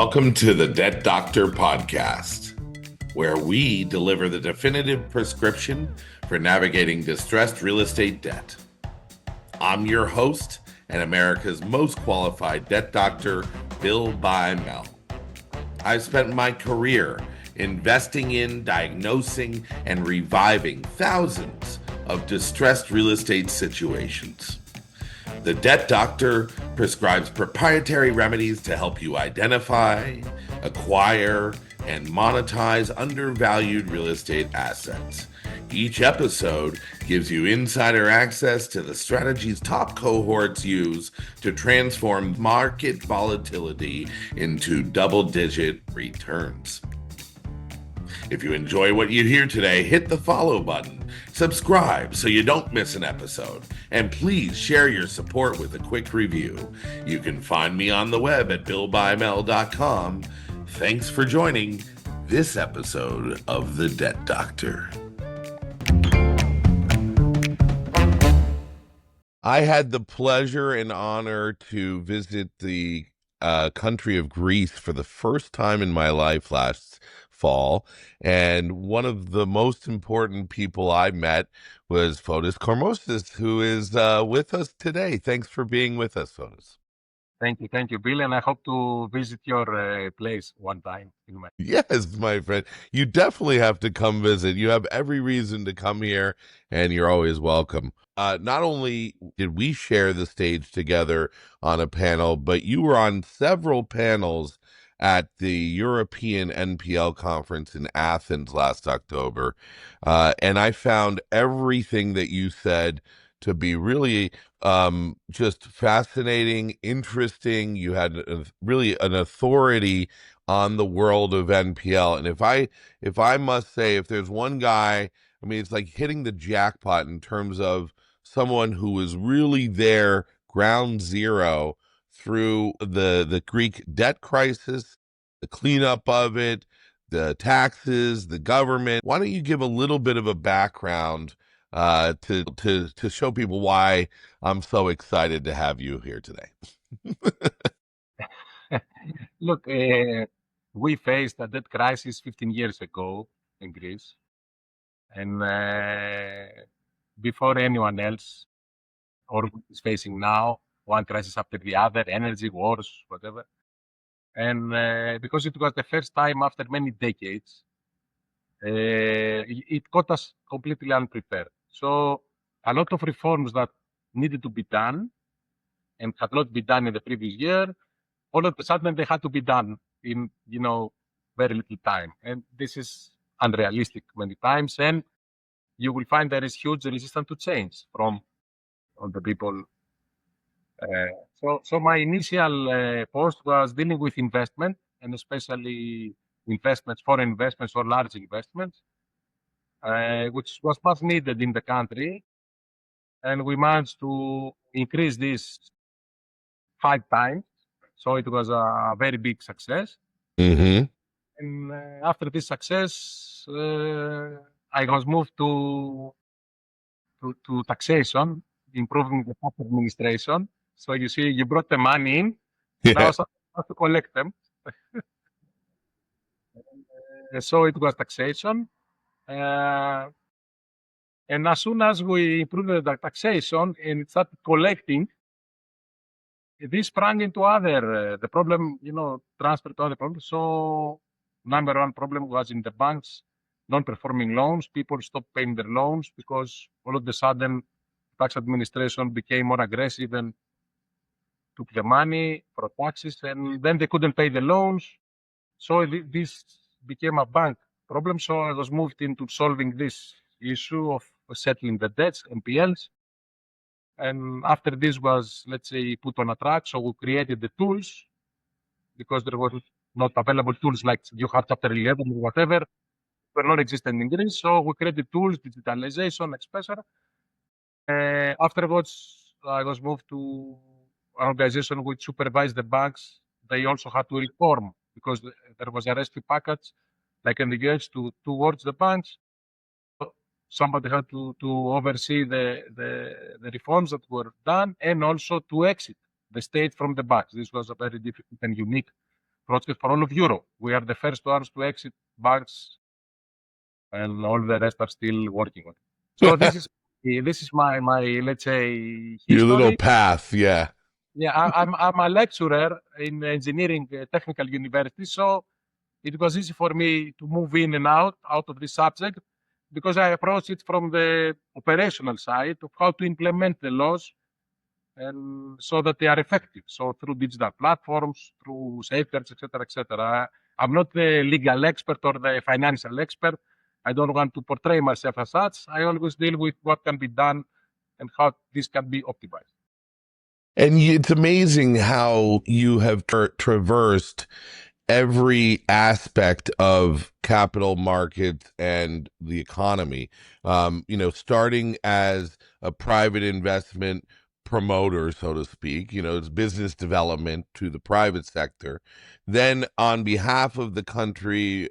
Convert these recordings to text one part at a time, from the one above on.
Welcome to the Debt Doctor podcast, where we deliver the definitive prescription for navigating distressed real estate debt. I'm your host and America's most qualified debt doctor, Bill Bymel. I've spent my career investing in, diagnosing, and reviving thousands of distressed real estate situations. The Debt Doctor prescribes proprietary remedies to help you identify, acquire, and monetize undervalued real estate assets. Each episode gives you insider access to the strategies top cohorts use to transform market volatility into double-digit returns. If you enjoy what you hear today, hit the follow button, subscribe so you don't miss an episode, and please share your support with a quick review. You can find me on the web at billbymel.com. Thanks for joining this episode of The Debt Doctor. I had the pleasure and honor to visit the country of Greece for the first time in my life last fall, and one of the most important people I met was Fotis Kormostis, who is with us today. Thanks for being with us, Fotis. Thank you, Bill, and I hope to visit your place one time. Yes, my friend. You definitely have to come visit. You have every reason to come here, and you're always welcome. Not only did we share the stage together on a panel, but you were on several panels at the European NPL conference in Athens last October. And I found everything that you said to be really just fascinating, interesting. You had really an authority on the world of NPL. And if I must say, if there's one guy, I mean, it's like hitting the jackpot in terms of someone who was really there, ground zero, through the Greek debt crisis, the cleanup of it, the taxes, the government. Why don't you give a little bit of a background to show people why I'm so excited to have you here today? Look, we faced a debt crisis 15 years ago in Greece, and before anyone else, or is facing now, one crisis after the other, energy, wars, whatever. And because it was the first time after many decades, it caught us completely unprepared. So a lot of reforms that needed to be done and had not been done in the previous year, all of a sudden they had to be done in, very little time. And this is unrealistic many times. And you will find there is huge resistance to change from all the people. So my initial post was dealing with investment, and especially investments, foreign investments or large investments, which was much needed in the country. And we managed to increase this 5 times. So it was a very big success. Mm-hmm. And after this success, I was moved to taxation, improving the tax administration. So you see, you brought the money in, now Yeah. someone has to collect them. So it was taxation. And as soon as we improved the taxation and it started collecting, this sprang into other, the problem, transferred to other problems. So number one problem was in the banks, non-performing loans. People stopped paying their loans because all of a sudden, tax administration became more aggressive and took the money for taxes, and then they couldn't pay the loans. So this became a bank problem. So I was moved into solving this issue of settling the debts, NPLs. And after this was, let's say, put on a track, so we created the tools because there were not available tools like you have Chapter 11 or whatever, were not existent in Greece. So we created tools, digitalization, etc. Afterwards, I was moved to an organization which supervised the banks. They also had to reform because there was a rescue package, like in the US, towards the banks. Somebody had to oversee the reforms that were done and also to exit the state from the banks. This was a very difficult and unique project for all of Europe. We are the first ones to exit banks, and all the rest are still working on it. So this is my let's say Your little history. path, yeah. Yeah, I'm a lecturer in engineering technical university, so it was easy for me to move in and out of this subject because I approach it from the operational side of how to implement the laws and so that they are effective. So through digital platforms, through safeguards, etc., etc. I'm not the legal expert or the financial expert. I don't want to portray myself as such. I always deal with what can be done and how this can be optimized. And it's amazing how you have traversed every aspect of capital markets and the economy. Starting as a private investment promoter, so to speak, it's business development to the private sector. Then on behalf of the country,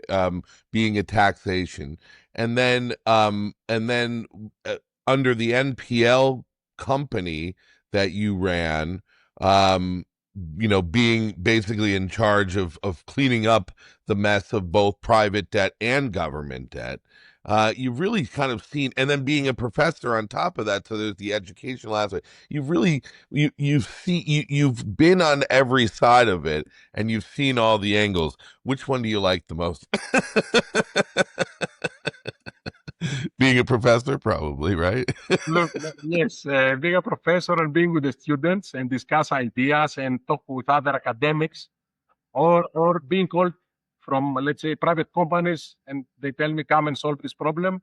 being a taxation, and then under the NPL company that you ran, um, being basically in charge of cleaning up the mess of both private debt and government debt. You've really kind of seen, and then being a professor on top of that, so there's the educational aspect. You've been on every side of it, and you've seen all the angles. Which one do you like the most? Being a professor, probably, right? Look, yes, being a professor and being with the students and discuss ideas and talk with other academics, or being called from, let's say, private companies and they tell me, come and solve this problem.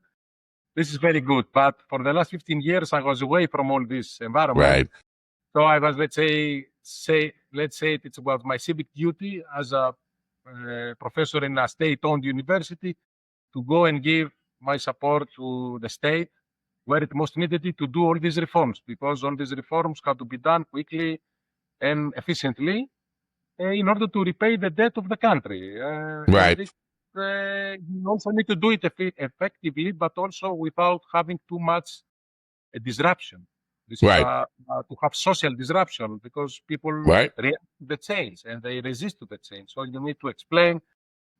This is very good. But for the last 15 years, I was away from all this environment. Right. So I was, let's say it's about my civic duty as a professor in a state-owned university to go and give my support to the state where it most needed it to do all these reforms, because all these reforms have to be done quickly and efficiently in order to repay the debt of the country. Right. You also need to do it effectively, but also without having too much disruption. This is Right. to have social disruption because people Right. react to the change and they resist to the change. So you need to explain,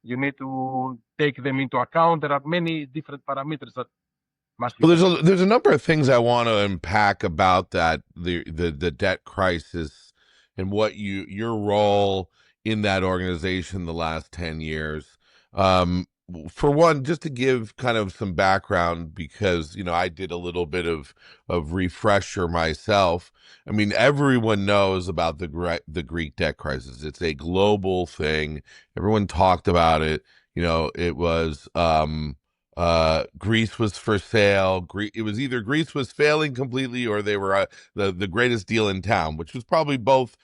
you need to take them into account. There are many different parameters that must be. Well, there's a number of things I want to unpack about that, the debt crisis and what your role in that organization the last 10 years. For one, just to give kind of some background, because I did a little bit of refresher myself. I mean, everyone knows about the Greek debt crisis. It's a global thing. Everyone talked about it. It was Greece was for sale. It was either Greece was failing completely or they were the greatest deal in town, which was probably both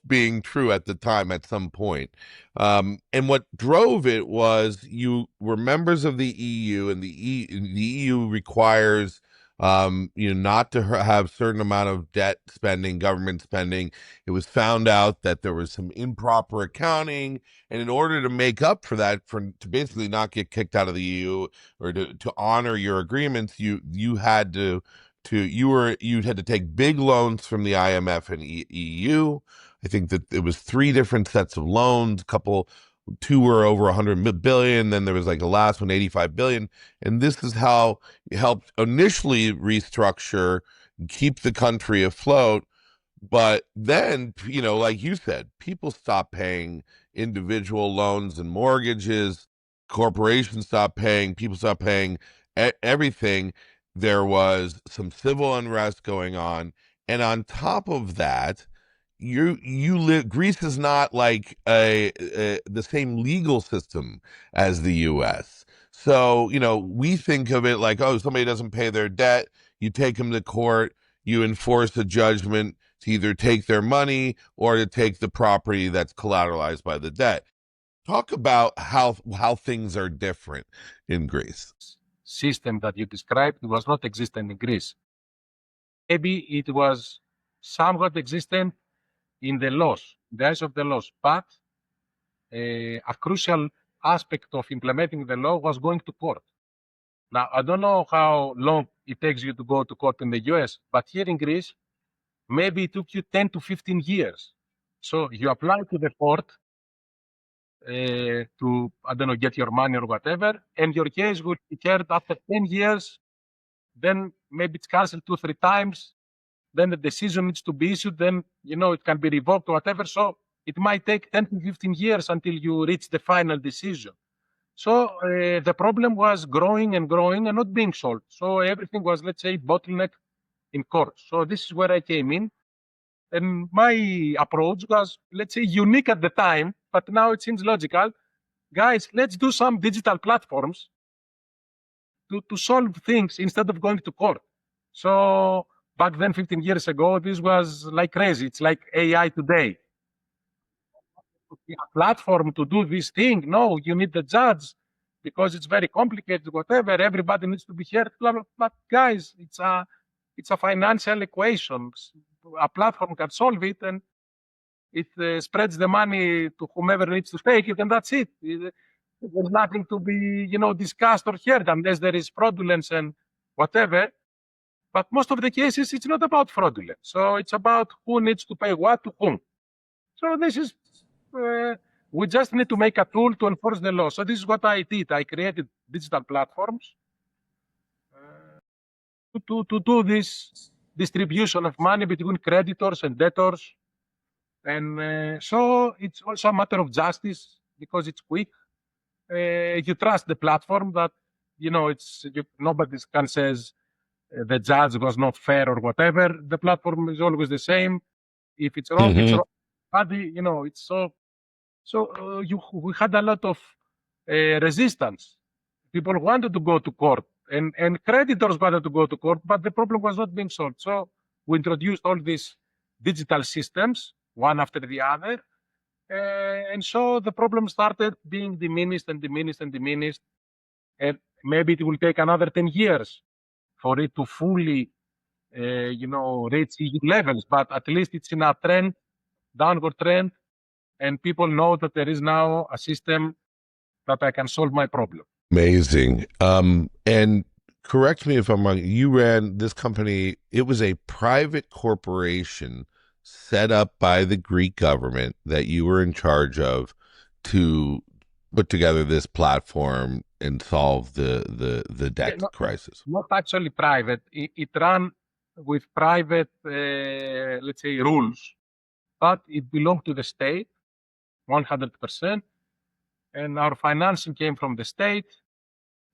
being true at the time at some point. And what drove it was you were members of the EU, and the EU requires not to have certain amount of debt spending, government spending. It was found out that there was some improper accounting, and in order to make up for that, to basically not get kicked out of the EU or to honor your agreements, you had to take big loans from the IMF and EU. I think that it was 3 different sets of loans. Two were over 100 billion. Then there was like the last one, 85 billion. And this is how it helped initially restructure, keep the country afloat. But then, like you said, people stopped paying individual loans and mortgages. Corporations stopped paying. People stopped paying everything. There was some civil unrest going on. And on top of that, Greece is not like the same legal system as the US. So, we think of it like, oh, somebody doesn't pay their debt, you take them to court, you enforce a judgment to either take their money or to take the property that's collateralized by the debt. Talk about how things are different in Greece. System that you described was not existent in Greece. Maybe it was somewhat existent in the laws, the eyes of the laws, but a crucial aspect of implementing the law was going to court. Now, I don't know how long it takes you to go to court in the US, but here in Greece, maybe it took you 10 to 15 years. So you apply to the court, to, I don't know, get your money or whatever. And your case will be heard after 10 years. Then maybe it's cancelled 2-3 times. Then the decision needs to be issued. Then, it can be revoked or whatever. So it might take 10 to 15 years until you reach the final decision. So the problem was growing and growing and not being solved. So everything was, let's say, bottleneck in court. So this is where I came in. And my approach was, let's say, unique at the time, but now it seems logical. Guys, let's do some digital platforms to solve things instead of going to court. So back then, 15 years ago, this was like crazy. It's like AI today. A platform to do this thing. No, you need the judge because it's very complicated, whatever. Everybody needs to be heard. Blah, blah. But guys, it's a financial equation. A platform can solve it, and it spreads the money to whomever needs to take it, and that's it. There's nothing to be, discussed or heard unless there is fraudulence and whatever. But most of the cases, it's not about fraudulence. So it's about who needs to pay what to whom. So this is, we just need to make a tool to enforce the law. So this is what I did. I created digital platforms to do this distribution of money between creditors and debtors. And so it's also a matter of justice because it's quick. You trust the platform that, nobody can says the judge was not fair or whatever. The platform is always the same. If it's wrong, it's wrong. But, it's so. So we had a lot of resistance. People wanted to go to court, and creditors wanted to go to court, but the problem was not being solved. So we introduced all these digital systems, one after the other. And so the problem started being diminished and diminished and diminished. And maybe it will take another 10 years for it to fully, reach EU levels. But at least it's in a trend, downward trend. And people know that there is now a system that I can solve my problem. Amazing. And correct me if I'm wrong, you ran this company, it was a private corporation set up by the Greek government that you were in charge of to put together this platform and solve the debt crisis. Not actually private. It ran with private, let's say, rules, but it belonged to the state, 100%. And our financing came from the state,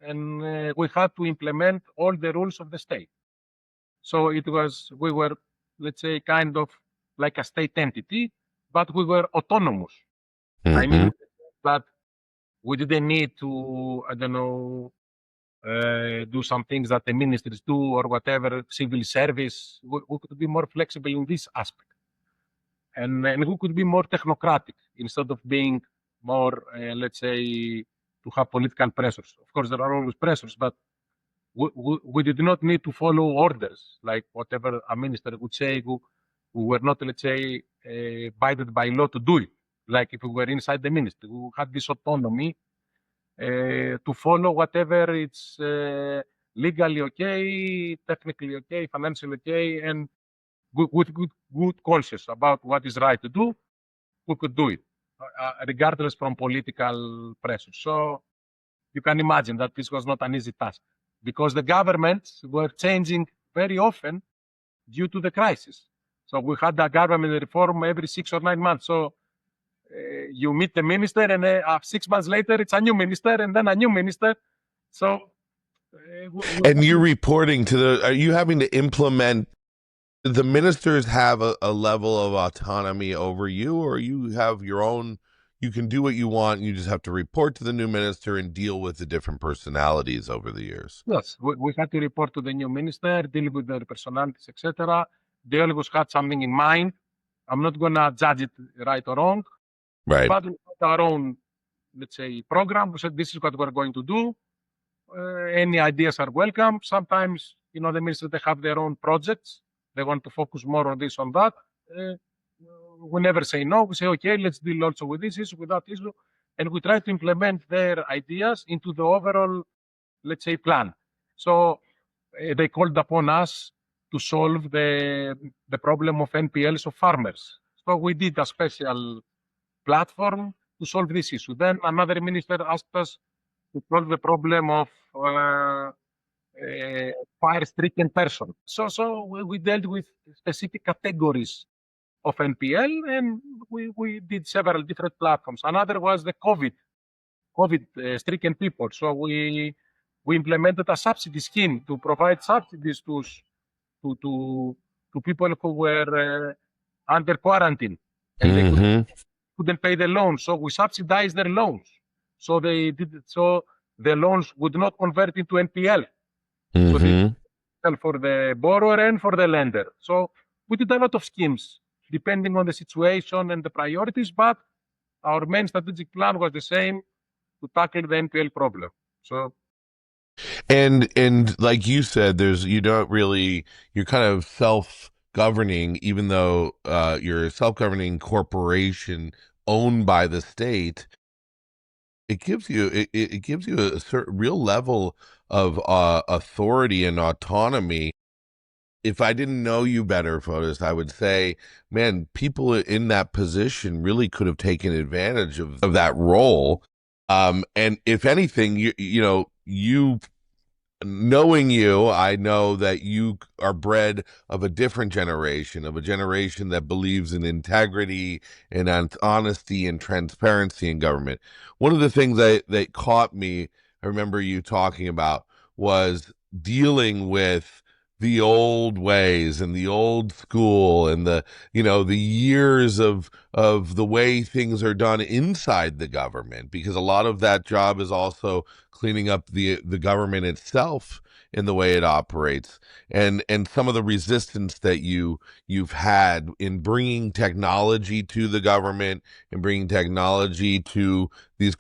and we had to implement all the rules of the state. So we were, let's say, kind of like a state entity, but we were autonomous. I mean, but we didn't need to, I don't know, do some things that the ministries do or whatever, civil service. We could be more flexible in this aspect. And we could be more technocratic instead of being more, let's say, to have political pressures. Of course, there are always pressures, but we did not need to follow orders, like whatever a minister would say. We were not, let's say, binded by law to do it. Like if we were inside the ministry, we had this autonomy to follow whatever it's legally okay, technically okay, financially okay, and with good conscience about what is right to do. We could do it, regardless from political pressure. So you can imagine that this was not an easy task because the governments were changing very often due to the crisis. So we had a government reform every 6 or 9 months. So you meet the minister, and 6 months later, it's a new minister, and then a new minister. So, and you're reporting to are you having to implement? The ministers have a level of autonomy over you, or you have your own? You can do what you want. And you just have to report to the new minister and deal with the different personalities over the years. Yes, we had to report to the new minister, deal with their personalities, etc. They always had something in mind. I'm not gonna judge it right or wrong. Right. But we had our own, let's say, program. We said this is what we're going to do. Any ideas are welcome. Sometimes, the ministers, they have their own projects. They want to focus more on this, on that. We never say no. We say, okay, let's deal also with this issue, with that issue. And we try to implement their ideas into the overall, let's say, plan. So they called upon us to solve the problem of NPLs of farmers. So we did a special platform to solve this issue. Then another minister asked us to solve the problem of fire-stricken person. So we dealt with specific categories of NPL, and we did several different platforms. Another was the COVID-stricken people. So we implemented a subsidy scheme to provide subsidies to people who were under quarantine, and they couldn't pay the loans. So we subsidized their loans. So they did so the loans would not convert into NPL. So they for the borrower and for the lender. So we did a lot of schemes depending on the situation and the priorities, but our main strategic plan was the same, to tackle the NPL problem. So And like you said, you're kind of self-governing, even though you're a self-governing corporation owned by the state. It gives you a certain real level of authority and autonomy. If I didn't know you better, Fotis, I would say, man, people in that position really could have taken advantage of that role. And if anything, you knowing you, I know that you are bred of a different generation, of a generation that believes in integrity and honesty and transparency in government. One of the things that caught me, I remember you talking about, was dealing with the old ways and the old school and the years of the way things are done inside the government, because a lot of that job is also cleaning up the government itself in the way it operates, and some of the resistance that you've had in bringing technology to the government and bringing technology to these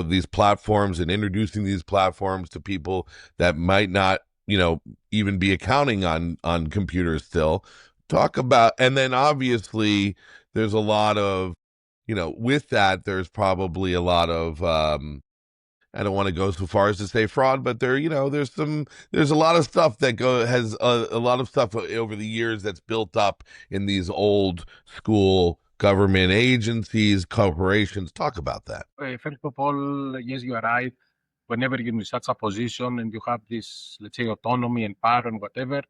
these platforms and introducing these platforms to people that might not even be accounting on computers still. Talk about, and then obviously there's a lot of, with that, there's probably a lot of, I don't want to go so far as to say fraud, but there's a lot of stuff that has a lot of stuff over the years that's built up in these old school government agencies, corporations. Talk about that. First of all, yes, you are right. Whenever you're in such a position and you have this, let's say, autonomy and power and whatever,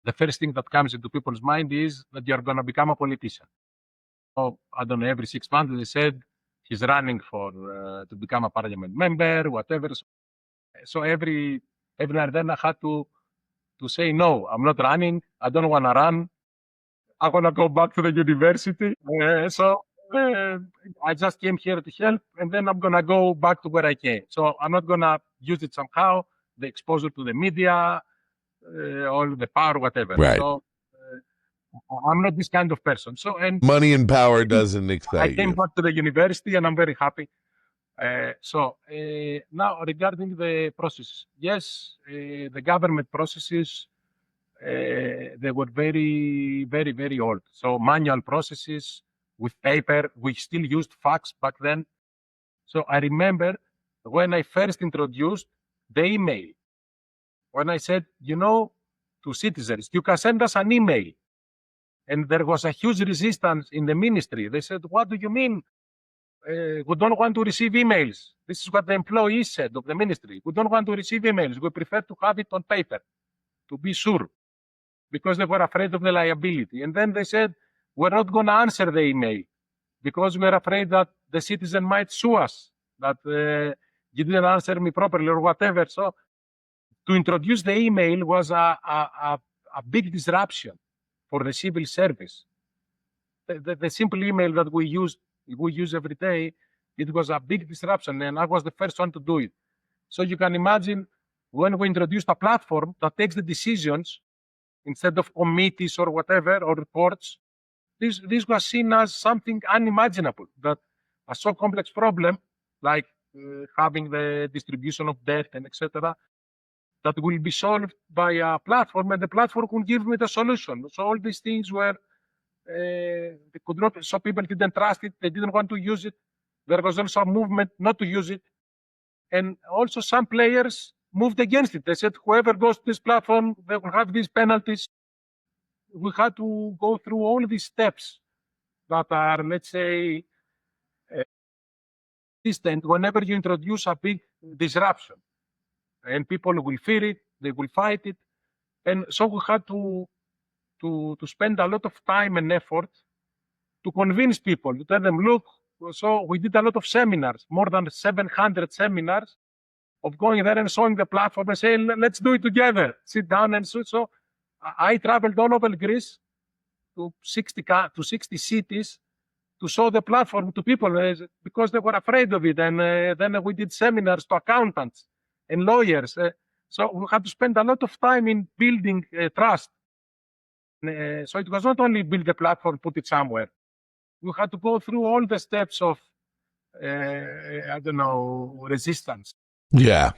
the first thing that comes into people's mind is that you're going to become a politician. So, I don't know, every 6 months they said he's running for to become a parliament member, whatever. So every now and then I had to say, no, I'm not running. I don't want to run. I want to go back to the university. I just came here to help, and then I'm going to go back to where I came. So I'm not going to use it somehow, the exposure to the media, all the power, whatever. Right. So I'm not this kind of person. So, and money and power doesn't excite I came back to the university, and I'm very happy. Now regarding the process, yes, the government processes, they were very, very, very old. So manual processes with paper. We still used fax back then. So I remember when I first introduced the email, when I said, to citizens, you can send us an email. And there was a huge resistance in the ministry. They said, what do you mean? We don't want to receive emails. This is what the employees said of the ministry. We don't want to receive emails. We prefer to have it on paper, to be sure, because they were afraid of the liability. And then they said, we're not going to answer the email because we're afraid that the citizen might sue us, that you didn't answer me properly or whatever. So to introduce the email was a big disruption for the civil service. The simple email that we use every day, it was a big disruption, and I was the first one to do it. So you can imagine when we introduced a platform that takes the decisions instead of committees or whatever, or reports, this was seen as something unimaginable, that a so complex problem, like having the distribution of debt and etc., that will be solved by a platform, and the platform will give me the solution. So all these things were, they could not, so people didn't trust it, they didn't want to use it. There was also a movement not to use it. And also some players moved against it. They said, whoever goes to this platform, they will have these penalties. We had to go through all these steps that are, let's say, resistant whenever you introduce a big disruption. And people will fear it, they will fight it. And so we had to spend a lot of time and effort to convince people, to tell them, look, so we did a lot of seminars, more than 700 seminars of going there and showing the platform and saying, let's do it together, sit down and so I traveled all over Greece to 60 cities to show the platform to people because they were afraid of it. And then we did seminars to accountants and lawyers. So we had to spend a lot of time in building trust. So it was not only build the platform, put it somewhere. We had to go through all the steps of, resistance. Yeah.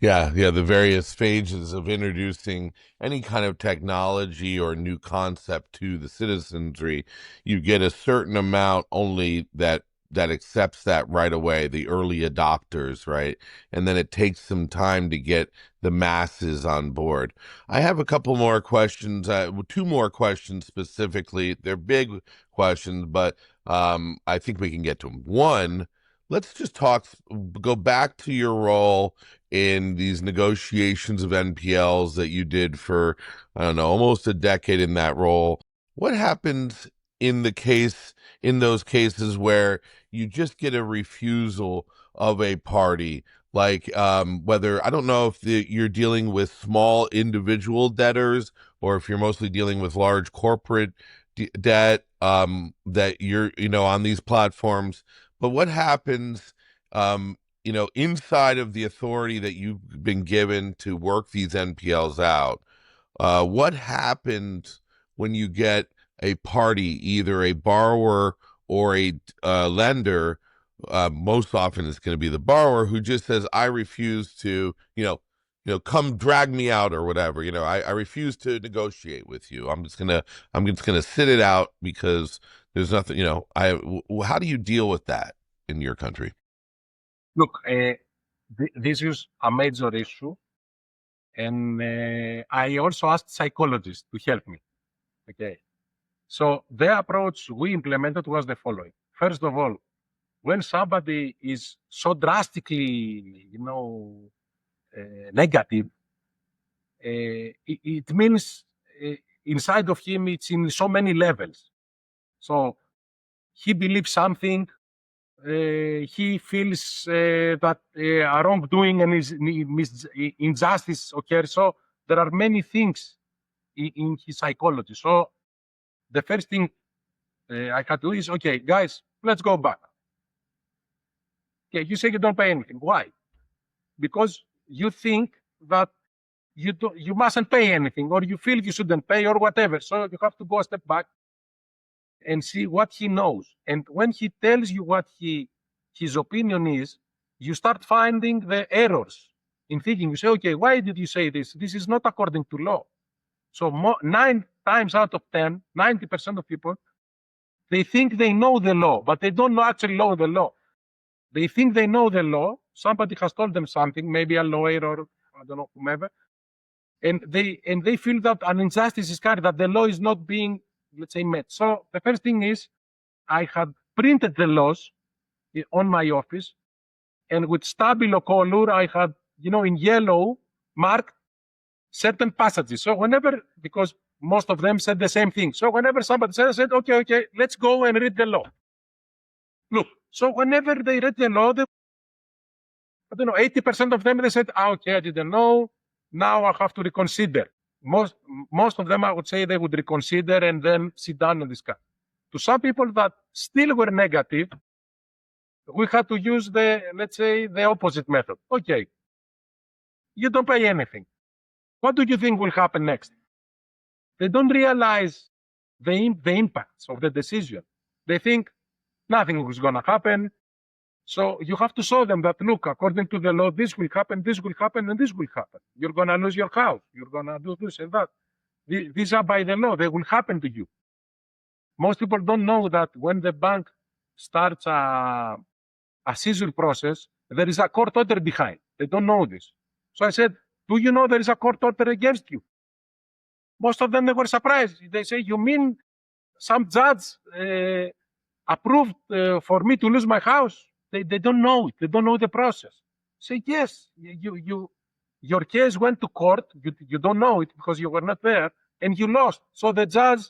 The various stages of introducing any kind of technology or new concept to the citizenry. You get a certain amount only that accepts that right away, the early adopters, right? And then it takes some time to get the masses on board. I have a couple more questions, two more questions specifically. They're big questions, but I think we can get to them. One, let's just go back to your role in these negotiations of NPLs that you did for, I don't know, almost a decade in that role. What happens in those cases where you just get a refusal of a party? Like whether, I don't know if you're dealing with small individual debtors or if you're mostly dealing with large corporate debt that you're, on these platforms. But what happens, inside of the authority that you've been given to work these NPLs out? What happens when you get a party, either a borrower or a lender? Most often it's going to be the borrower who just says, I refuse to, come drag me out or whatever. I refuse to negotiate with you. I'm just gonna sit it out because there's nothing, how do you deal with that in your country? Look, this is a major issue. And I also asked psychologists to help me. Okay. So the approach we implemented was the following. First of all, when somebody is so drastically, negative, it means inside of him, it's in so many levels. So he believes something, he feels that a wrongdoing and injustice occurs. So there are many things in his psychology. So the first thing I had to do is, okay, guys, let's go back. Okay, you say you don't pay anything. Why? Because you think that you mustn't pay anything, or you feel you shouldn't pay, or whatever. So you have to go a step back and see what he knows. And when he tells you what his opinion is, you start finding the errors in thinking. You say, okay, why did you say this? This is not according to law. So 9 times out of 10, 90% of people, they think they know the law, but they don't actually know the law. They think they know the law. Somebody has told them something, maybe a lawyer or I don't know, whomever. And they feel that an injustice is carried, that the law is not being, let's say, met. So the first thing is I had printed the laws on my office, and with stabilo color, I had, in yellow marked certain passages. So whenever, because most of them said the same thing. So whenever somebody said, I said, okay, let's go and read the law. Look, so whenever they read the law, 80% of them, they said, okay, I didn't know. Now I have to reconsider. Most of them, I would say, they would reconsider and then sit down and discuss. To some people that still were negative, we had to use let's say, the opposite method. Okay, you don't pay anything. What do you think will happen next? They don't realize the impacts of the decision. They think nothing is going to happen. So you have to show them that, look, according to the law, this will happen, and this will happen. You're going to lose your house. You're going to do this and that. These are by the law. They will happen to you. Most people don't know that when the bank starts a seizure process, there is a court order behind. They don't know this. So I said, do you know there is a court order against you? Most of them, they were surprised. They say, you mean some judge approved for me to lose my house? They don't know it. They don't know the process. Say, yes, your case went to court. You don't know it because you were not there, and you lost. So the judge,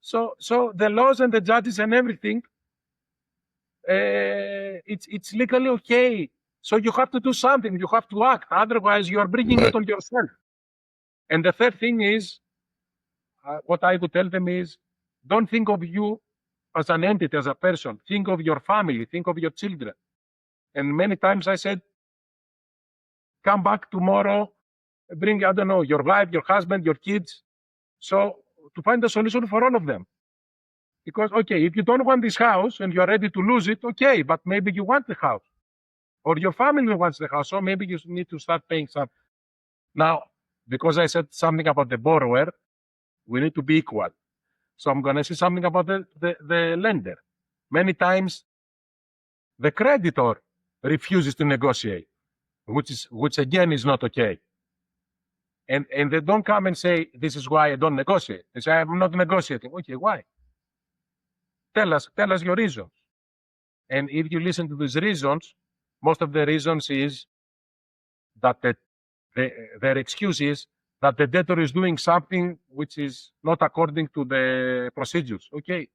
so the laws and the judges and everything, it's legally okay. So you have to do something. You have to act. Otherwise, you are bringing it on yourself. And the third thing is, what I would tell them is, don't think of you as an entity, as a person. Think of your family. Think of your children. And many times I said, come back tomorrow, bring, I don't know, your wife, your husband, your kids. So to find a solution for all of them. Because, okay, if you don't want this house and you're ready to lose it, okay, but maybe you want the house. Or your family wants the house, so maybe you need to start paying some. Now, because I said something about the borrower, we need to be equal. So I'm going to say something about the lender. Many times, the creditor refuses to negotiate, which again is not okay. And they don't come and say, this is why I don't negotiate. They say, I'm not negotiating. Okay, why? Tell us your reasons. And if you listen to these reasons, most of the reasons is that their excuse is that the debtor is doing something which is not according to the procedures. Okay,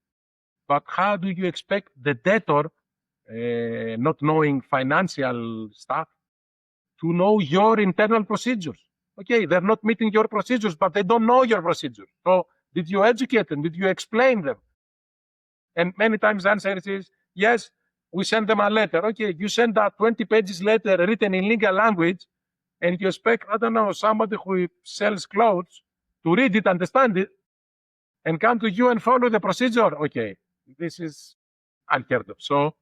but how do you expect the debtor, not knowing financial stuff, to know your internal procedures? Okay, they're not meeting your procedures, but they don't know your procedures. So did you educate them? Did you explain them? And many times the answer is, yes, we send them a letter. Okay, you send that 20 pages letter written in legal language, and you expect, I don't know, somebody who sells clothes to read it, understand it, and come to you and follow the procedure. Okay, this is unheard of. So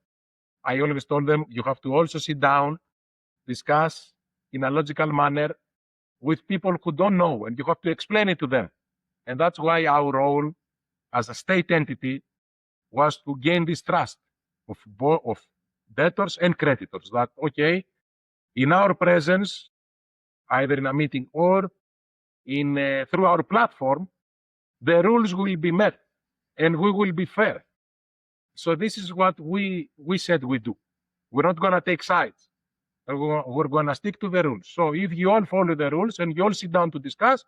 I always told them, you have to also sit down, discuss in a logical manner with people who don't know, and you have to explain it to them. And that's why our role as a state entity was to gain this trust of debtors and creditors, that, okay, in our presence, either in a meeting or in through our platform, the rules will be met and we will be fair. So this is what we said we do. We're not going to take sides. We're going to stick to the rules. So if you all follow the rules and you all sit down to discuss,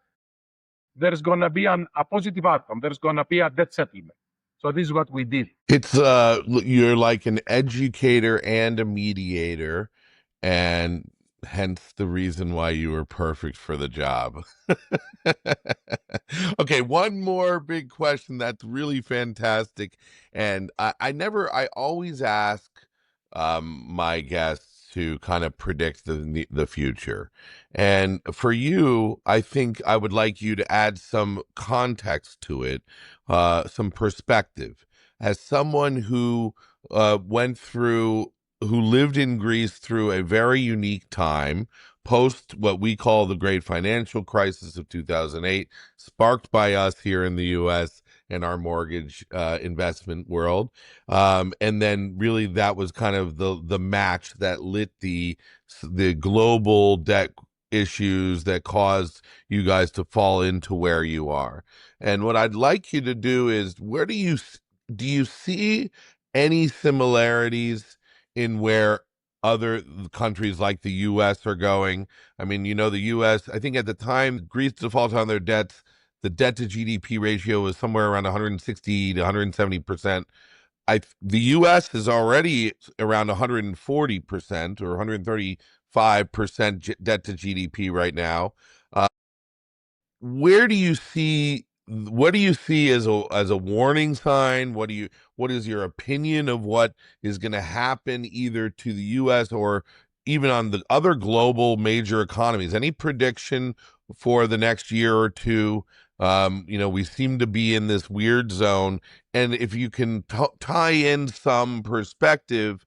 there's going to be a positive outcome. There's going to be a debt settlement. So this is what we did. It's you're like an educator and a mediator, and hence the reason why you were perfect for the job. Okay, one more big question that's really fantastic, and I always ask my guests to kind of predict the future. And for you, I think I would like you to add some context to it, some perspective. As someone who who lived in Greece through a very unique time, post what we call the great financial crisis of 2008, sparked by us here in the U.S. and our mortgage investment world. And then really that was kind of the match that lit the global debt issues that caused you guys to fall into where you are. And what I'd like you to do is, where do you see any similarities in where other countries like the U.S. are going? I mean, the U.S., I think at the time Greece defaulted on their debts, the debt to GDP ratio was somewhere around 160 to 170%. The U.S. is already around 140% or 135% debt to GDP right now. What do you see as a warning sign? What is your opinion of what is going to happen either to the US or even on the other global major economies? Any prediction for the next year or two? We seem to be in this weird zone, and if you can tie in some perspective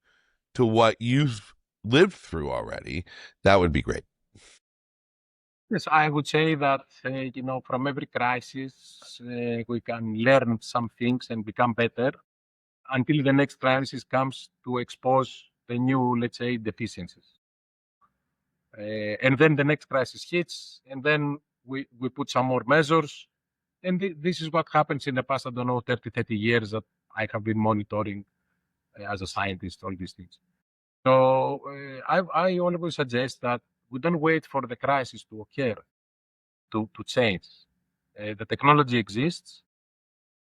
to what you've lived through already, that would be great. Yes, I would say that, from every crisis, we can learn some things and become better until the next crisis comes to expose the new, let's say, deficiencies. And then the next crisis hits, and then we put some more measures. And this is what happens in the past, I don't know, 30 years that I have been monitoring as a scientist, all these things. So I always suggest that we don't wait for the crisis to occur to change. The technology exists,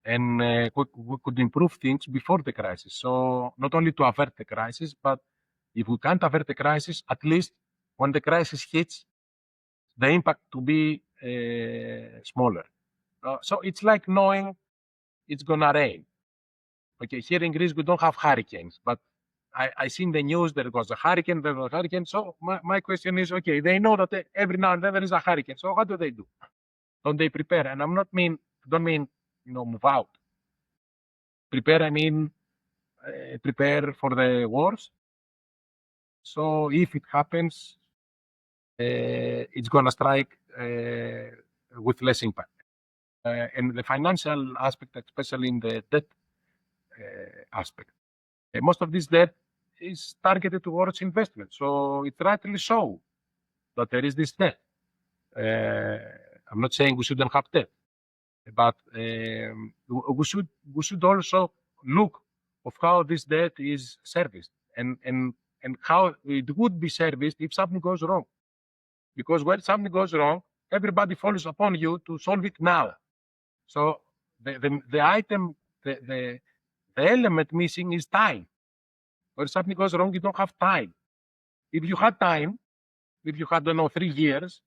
and we could improve things before the crisis. So not only to avert the crisis, but if we can't avert the crisis, at least when the crisis hits, the impact to be smaller. So it's like knowing it's gonna rain. Okay, here in Greece we don't have hurricanes, but I seen the news there was a hurricane, there was a hurricane. So my question is, okay, they know that every now and then there is a hurricane. So what do they do? Don't they prepare? And don't mean move out. Prepare, I mean prepare for the worst. So if it happens, it's gonna strike with less impact. And the financial aspect, especially in the debt aspect. Most of this debt is targeted towards investment. So it's rightly so that there is this debt. I'm not saying we shouldn't have debt, but we should also look of how this debt is serviced and how it would be serviced if something goes wrong. Because when something goes wrong, everybody falls upon you to solve it now. So the item, the element missing is time. When something goes wrong, you don't have time. If you had time, if you had, 3 years,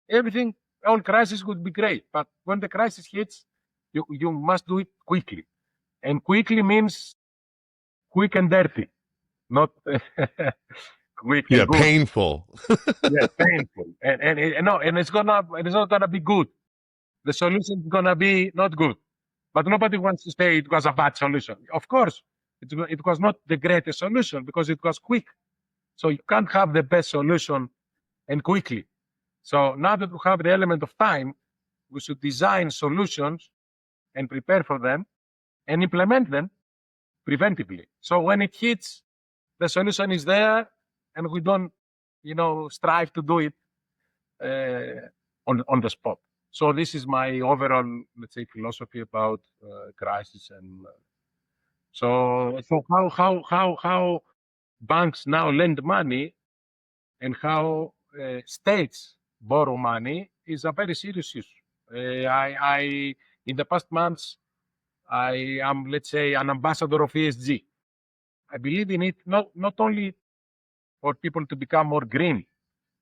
everything, all crisis would be great. But when the crisis hits, you must do it quickly. And quickly means quick and dirty, not quick and Yeah, good. painful. Yeah, painful. And it's not gonna be good. The solution is gonna be not good. But nobody wants to say it was a bad solution. Of course, it was not the greatest solution because it was quick. So you can't have the best solution and quickly. So now that we have the element of time, we should design solutions and prepare for them and implement them preventively. So when it hits, the solution is there and we don't, strive to do it on the spot. So this is my overall, let's say, philosophy about crisis. And so how banks now lend money and how states borrow money is a very serious issue. I in the past months, I am, let's say, an ambassador of ESG. I believe in it not only for people to become more green,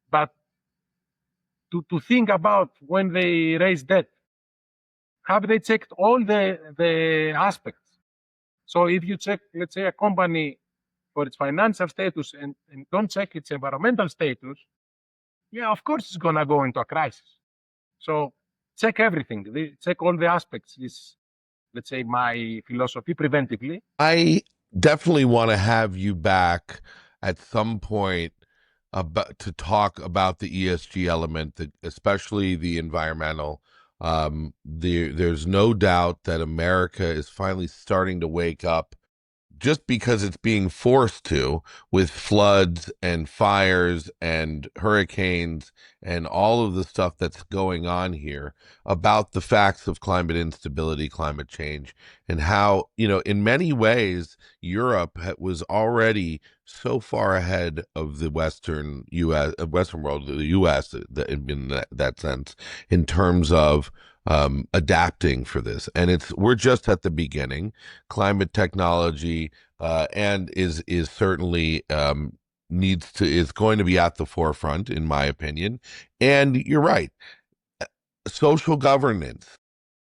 but to think about when they raise debt, have they checked all the aspects? So if you check, let's say, a company for its financial status and don't check its environmental status, yeah, of course it's gonna go into a crisis. So check everything, check all the aspects. Is, let's say, my philosophy preventively. I definitely want to have you back at some point to talk about the ESG element, especially the environmental. There's no doubt that America is finally starting to wake up, just because it's being forced to, with floods and fires and hurricanes and all of the stuff that's going on here, about the facts of climate instability, climate change, and how, in many ways, Europe was already so far ahead of the Western world, the U.S. In that sense, in terms of adapting for this. And we're just at the beginning. Climate technology and is certainly is going to be at the forefront, in my opinion. And you're right, social governance.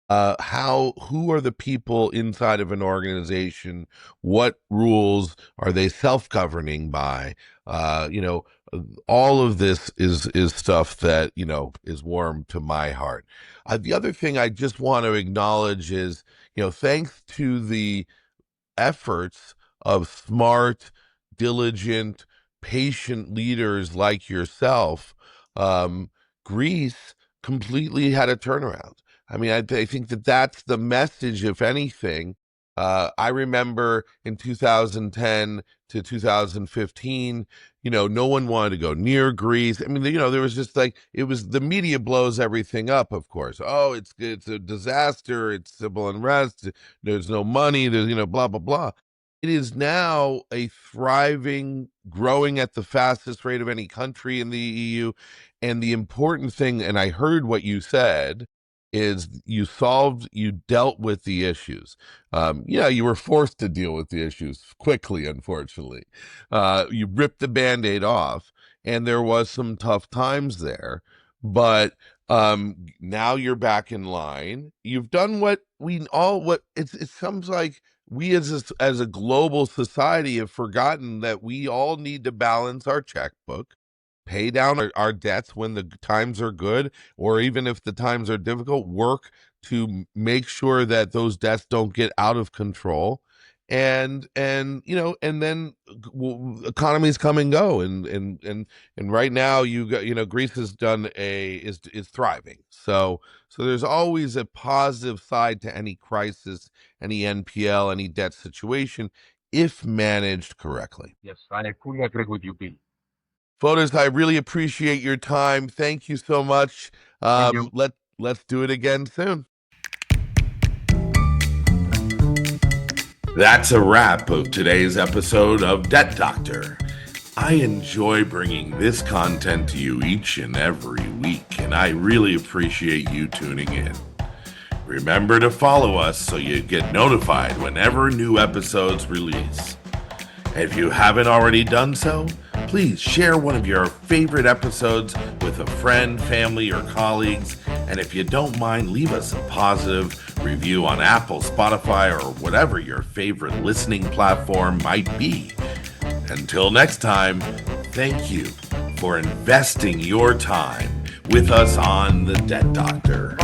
Who are the people inside of an organization? What rules are they self-governing by? All of this is stuff that, is warm to my heart. The other thing I just want to acknowledge is, thanks to the efforts of smart, diligent, patient leaders like yourself, Greece completely had a turnaround. I mean, I think that's the message, if anything. I remember in 2010 to 2015, no one wanted to go near Greece. I mean, there was just the media blows everything up, of course. Oh, it's a disaster. It's civil unrest. There's no money. There's, blah, blah, blah. it is now a thriving, growing at the fastest rate of any country in the EU. And the important thing, and I heard what you said, is you dealt with the issues. Yeah, you were forced to deal with the issues quickly, unfortunately. You ripped the Band-Aid off, and there was some tough times there. But now you're back in line. You've done what it sounds like we as a global society have forgotten that we all need to balance our checkbook, pay down our debts when the times are good, or even if the times are difficult, work to make sure that those debts don't get out of control. And then economies come and go, and right now Greece has is thriving. So there's always a positive side to any crisis, any NPL, any debt situation, if managed correctly. Yes, I fully agree with you, Bill. Fotis, I really appreciate your time. Thank you so much. Thank you. Let's do it again soon. That's a wrap of today's episode of Debt Doctor. I enjoy bringing this content to you each and every week, and I really appreciate you tuning in. Remember to follow us so you get notified whenever new episodes release. If you haven't already done so, please share one of your favorite episodes with a friend, family, or colleagues. And if you don't mind, leave us a positive review on Apple, Spotify, or whatever your favorite listening platform might be. Until next time, thank you for investing your time with us on The Debt Doctor.